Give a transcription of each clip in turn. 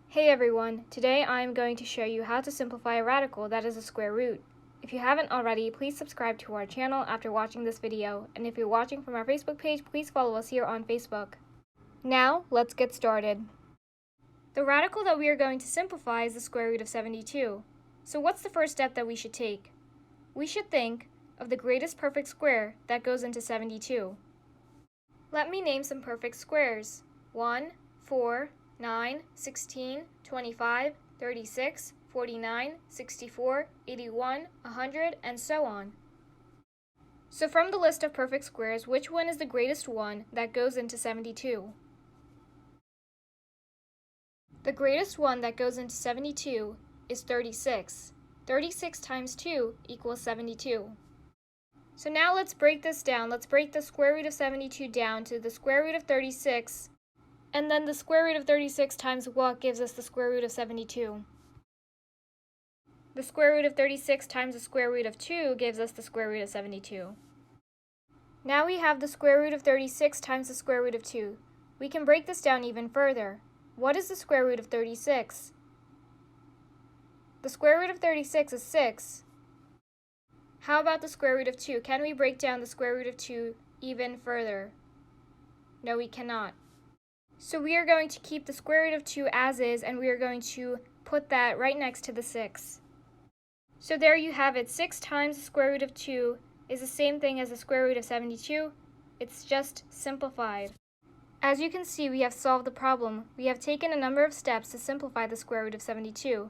Hey everyone, today I am going to show you how to simplify a radical that is a square root. If you haven't already, please subscribe to our channel after watching this video, and if you're watching from our Facebook page, please follow us here on Facebook. Now, let's get started. The radical that we are going to simplify is the square root of 72. So what's the first step that we should take? We should think of the greatest perfect square that goes into 72. Let me name some perfect squares. 1, 4, 9, 16, 25, 36, 49, 64, 81, 100, and so on. So from the list of perfect squares, which one is the greatest one that goes into 72? The greatest one that goes into 72 is 36. 36 times 2 equals 72. So now let's break this down. Let's break the square root of 72 down to the square root of 36. And then the square root of 36 times what gives us the square root of 72? The square root of 36 times the square root of 2 gives us the square root of 72. Now we have the square root of 36 times the square root of 2. We can break this down even further. What is the square root of 36? The square root of 36 is 6. How about the square root of 2? Can we break down the square root of 2 even further? No, we cannot. So we are going to keep the square root of 2 as is, and we are going to put that right next to the 6. So there you have it. 6 times the square root of 2 is the same thing as the square root of 72. It's just simplified. As you can see, we have solved the problem. We have taken a number of steps to simplify the square root of 72.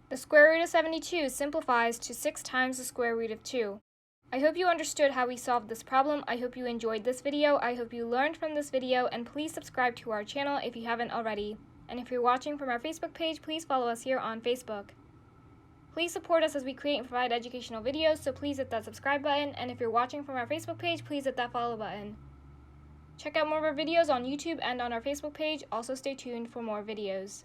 The square root of 72 simplifies to 6 times the square root of 2. I hope you understood how we solved this problem. I hope you enjoyed this video. I hope you learned from this video, and please subscribe to our channel if you haven't already. And if you're watching from our Facebook page, please follow us here on Facebook. Please support us as we create and provide educational videos, so please hit that subscribe button, and if you're watching from our Facebook page, please hit that follow button. Check out more of our videos on YouTube and on our Facebook page. Also stay tuned for more videos.